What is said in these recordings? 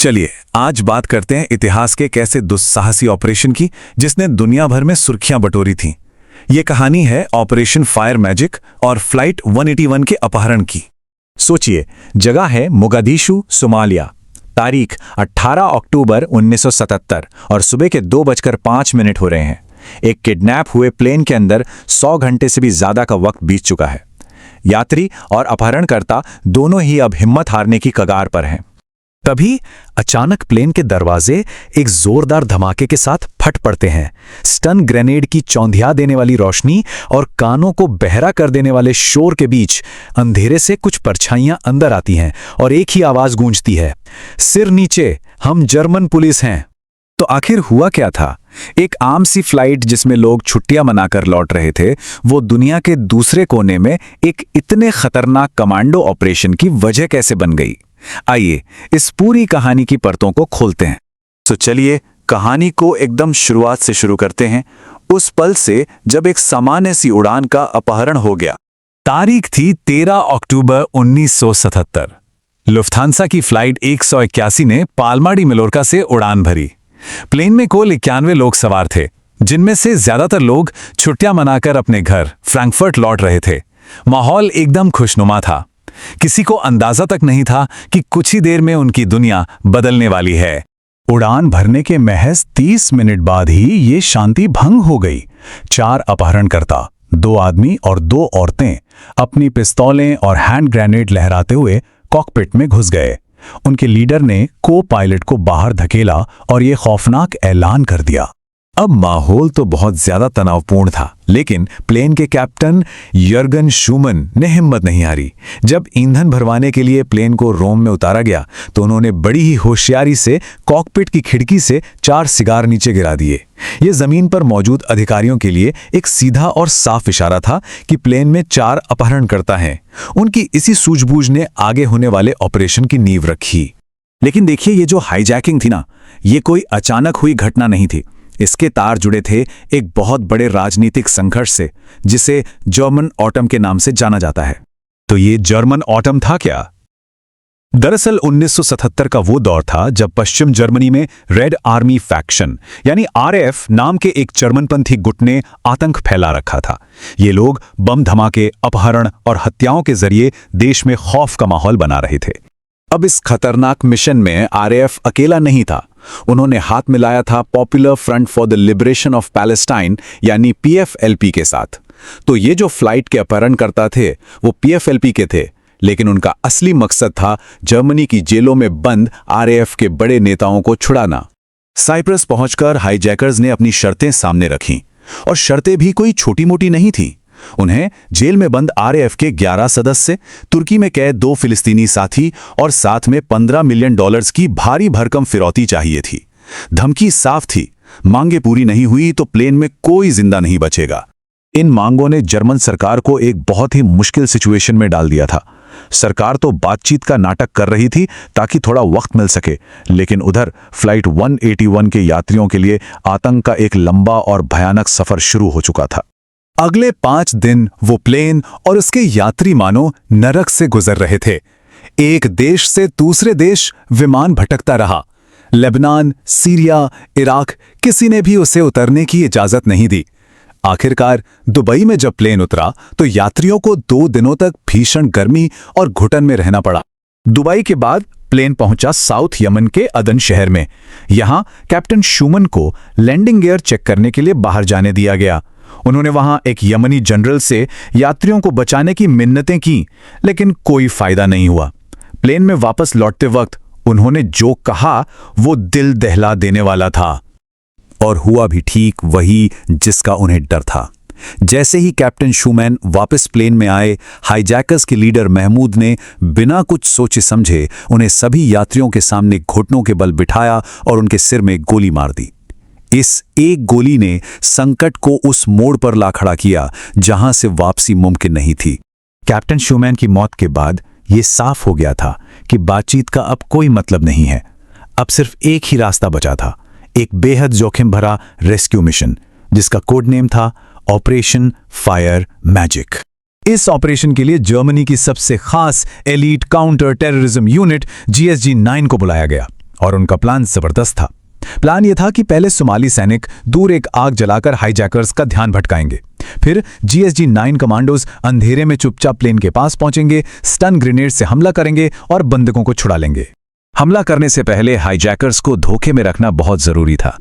चलिए आज बात करते हैं इतिहास के कैसे दुस्साहसी ऑपरेशन की जिसने दुनिया भर में सुर्खियां बटोरी थीं। ये कहानी है ऑपरेशन फायर मैजिक और फ्लाइट 181 के अपहरण की। सोचिए, जगह है मोगादिशु, सोमालिया। तारीख 18 अक्टूबर 1977 और सुबह के 2:05 हो रहे हैं। एक किडनैप हुए प्लेन के अंदर 100 घंटे से भी ज्यादा का वक्त बीत चुका है। यात्री और अपहरणकर्ता दोनों ही अब हिम्मत हारने की कगार पर हैं। तभी अचानक प्लेन के दरवाजे एक जोरदार धमाके के साथ फट पड़ते हैं। स्टन ग्रेनेड की चौंधिया देने वाली रोशनी और कानों को बहरा कर देने वाले शोर के बीच अंधेरे से कुछ परछाइयां अंदर आती हैं और एक ही आवाज गूंजती है, सिर नीचे, हम जर्मन पुलिस हैं। तो आखिर हुआ क्या था? एक आम सी फ्लाइट जिसमें लोग छुट्टियां मनाकर लौट रहे थे, वो दुनिया के दूसरे कोने में एक इतने खतरनाक कमांडो ऑपरेशन की वजह कैसे बन गई? आइए इस पूरी कहानी की परतों को खोलते हैं। तो चलिए कहानी को एकदम शुरुआत से शुरू करते हैं, उस पल से जब एक सामान्य सी उड़ान का अपहरण हो गया। तारीख थी 13 अक्टूबर 1977। लुफ्थांसा की फ्लाइट 181 ने पाल्मा डी मैलोर्का से उड़ान भरी। प्लेन में कुल 91 लोग सवार थे, जिनमें से ज्यादातर लोग छुट्टियां मनाकर अपने घर फ्रैंकफर्ट लौट रहे थे। माहौल एकदम खुशनुमा था। किसी को अंदाजा तक नहीं था कि कुछ ही देर में उनकी दुनिया बदलने वाली है। उड़ान भरने के महज 30 मिनट बाद ही ये शांति भंग हो गई। 4 अपहरणकर्ता, 2 आदमी और 2 औरतें अपनी पिस्तौलें और हैंड ग्रेनेड लहराते हुए कॉकपिट में घुस गए। उनके लीडर ने को पायलट को बाहर धकेला और ये खौफनाक ऐलान कर दिया। अब माहौल तो बहुत ज्यादा तनावपूर्ण था, लेकिन प्लेन के कैप्टन यर्गन शूमन ने हिम्मत नहीं हारी। जब ईंधन भरवाने के लिए प्लेन को रोम में उतारा गया तो उन्होंने बड़ी ही होशियारी से कॉकपिट की खिड़की से 4 सिगार नीचे गिरा दिए। ये जमीन पर मौजूद अधिकारियों के लिए एक सीधा और साफ इशारा था कि प्लेन में 4 अपहरणकर्ता हैं। उनकी इसी सूझबूझ ने आगे होने वाले ऑपरेशन की नींव रखी। लेकिन देखिए, ये जो हाईजैकिंग थी ना, ये कोई अचानक हुई घटना नहीं थी। इसके तार जुड़े थे एक बहुत बड़े राजनीतिक संघर्ष से, जिसे जर्मन ऑटम के नाम से जाना जाता है। तो ये जर्मन ऑटम था क्या? दरअसल 1977 का वो दौर था जब पश्चिम जर्मनी में रेड आर्मी फैक्शन यानी आरएएफ नाम के एक जर्मनपंथी गुट ने आतंक फैला रखा था। ये लोग बम धमाके, अपहरण और हत्याओं के जरिए देश में खौफ का माहौल बना रहे थे। अब इस खतरनाक मिशन में आरएएफ अकेला नहीं था। उन्होंने हाथ मिलाया था popular front for the liberation of Palestine यानी पीएफएलपी के साथ। तो ये जो फ्लाइट के अपहरणकर्ता थे वो पीएफएलपी के थे, लेकिन उनका असली मकसद था जर्मनी की जेलों में बंद आरएएफ के बड़े नेताओं को छुड़ाना। साइप्रस पहुंचकर हाईजैकर्स ने अपनी शर्तें सामने रखीं, और शर्तें भी कोई छोटी मोटी नहीं थीं। उन्हें जेल में बंद आरएएफ के 11 सदस्य, तुर्की में कैद 2 फिलिस्तीनी साथी और साथ में $15 मिलियन की भारी भरकम फिरौती चाहिए थी। धमकी साफ थी, मांगे पूरी नहीं हुई तो प्लेन में कोई जिंदा नहीं बचेगा। इन मांगों ने जर्मन सरकार को एक बहुत ही मुश्किल सिचुएशन में डाल दिया था। सरकार तो बातचीत का नाटक कर रही थी ताकि थोड़ा वक्त मिल सके, लेकिन उधर फ्लाइट 181 के यात्रियों के लिए आतंक का एक लंबा और भयानक सफर शुरू हो चुका था। अगले 5 दिन वो प्लेन और उसके यात्री मानो नरक से गुजर रहे थे। एक देश से दूसरे देश विमान भटकता रहा। लेबनान, सीरिया, इराक, किसी ने भी उसे उतरने की इजाजत नहीं दी। आखिरकार दुबई में जब प्लेन उतरा तो यात्रियों को 2 दिनों तक भीषण गर्मी और घुटन में रहना पड़ा। दुबई के बाद प्लेन पहुंचा साउथ यमन के अदन शहर में। यहां कैप्टन शूमन को लैंडिंग गियर चेक करने के लिए बाहर जाने दिया गया। उन्होंने वहां एक यमनी जनरल से यात्रियों को बचाने की मिन्नतें की, लेकिन कोई फायदा नहीं हुआ। प्लेन में वापस लौटते वक्त उन्होंने जो कहा वो दिल दहला देने वाला था, और हुआ भी ठीक वही जिसका उन्हें डर था। जैसे ही कैप्टन शूमैन वापस प्लेन में आए, हाईजैकर्स के लीडर महमूद ने बिना कुछ सोचे समझे उन्हें सभी यात्रियों के सामने घुटनों के बल बिठाया और उनके सिर में गोली मार दी। इस एक गोली ने संकट को उस मोड़ पर ला खड़ा किया जहां से वापसी मुमकिन नहीं थी। कैप्टन शूमैन की मौत के बाद यह साफ हो गया था कि बातचीत का अब कोई मतलब नहीं है। अब सिर्फ एक ही रास्ता बचा था, एक बेहद जोखिम भरा रेस्क्यू मिशन जिसका कोड नेम था ऑपरेशन फायर मैजिक। इस ऑपरेशन के लिए जर्मनी की सबसे खास elite counter terrorism unit GSG 9 को बुलाया गया। और उनका प्लान जबरदस्त था। प्लान यह था कि पहले सोमाली सैनिक दूर एक आग जलाकर हाईजैकर्स का ध्यान भटकाएंगे। फिर GSG-9 कमांडोज अंधेरे में चुपचाप प्लेन के पास पहुंचेंगे, स्टन ग्रेनेड से हमला करेंगे और बंदूकों को छुड़ा लेंगे। हमला करने से पहले हाईजैकर्स को धोखे में रखना बहुत जरूरी था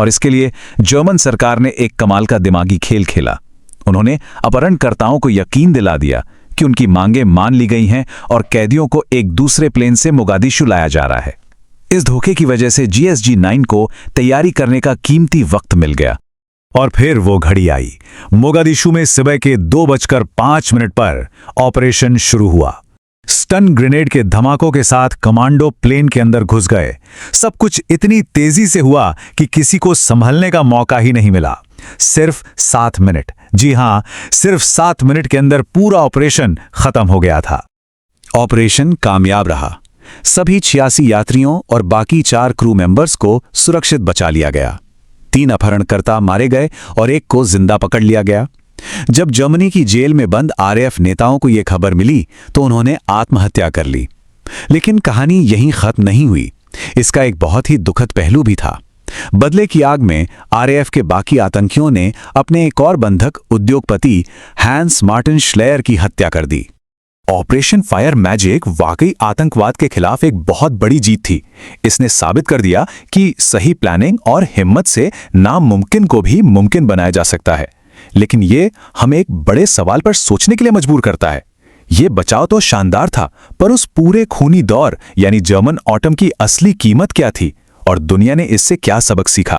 और इसके लिए जर्मन सरकार ने एक कमाल का दिमागी खेल खेला। उन्होंने अपहरणकर्ताओं को यकीन दिला दिया कि उनकी मांगें मान ली गई हैं और कैदियों को एक दूसरे प्लेन से मोगादिशु लाया जा रहा है। इस धोखे की वजह से GSG-9 को तैयारी करने का कीमती वक्त मिल गया। और फिर वो घड़ी आई। मोगादिशु में सुबह के 2:05 पर ऑपरेशन शुरू हुआ। स्टन ग्रेनेड के धमाकों के साथ कमांडो प्लेन के अंदर घुस गए। सब कुछ इतनी तेजी से हुआ कि किसी को संभलने का मौका ही नहीं मिला। सिर्फ 7 मिनट, जी हां, सिर्फ 7 मिनट के अंदर पूरा ऑपरेशन खत्म हो गया था। ऑपरेशन कामयाब रहा। सभी 86 यात्रियों और बाकी 4 क्रू मेंबर्स को सुरक्षित बचा लिया गया। 3 अपहरणकर्ता मारे गए और एक को जिंदा पकड़ लिया गया। जब जर्मनी की जेल में बंद RAF नेताओं को यह खबर मिली तो उन्होंने आत्महत्या कर ली। लेकिन कहानी यहीं खत्म नहीं हुई। इसका एक बहुत ही दुखद पहलू भी था। बदले की आग में RAF के बाकी आतंकियों ने अपने एक और बंधक उद्योगपति हैंस मार्टिन श्लेयर की हत्या कर दी। ऑपरेशन फायर मैजिक वाकई आतंकवाद के खिलाफ एक बहुत बड़ी जीत थी। इसने साबित कर दिया कि सही प्लानिंग और हिम्मत से नामुमकिन को भी मुमकिन बनाया जा सकता है। लेकिन ये हमें एक बड़े सवाल पर सोचने के लिए मजबूर करता है। ये बचाव तो शानदार था, पर उस पूरे खूनी दौर यानी जर्मन ऑटम की असली कीमत क्या थी और दुनिया ने इससे क्या सबक सीखा?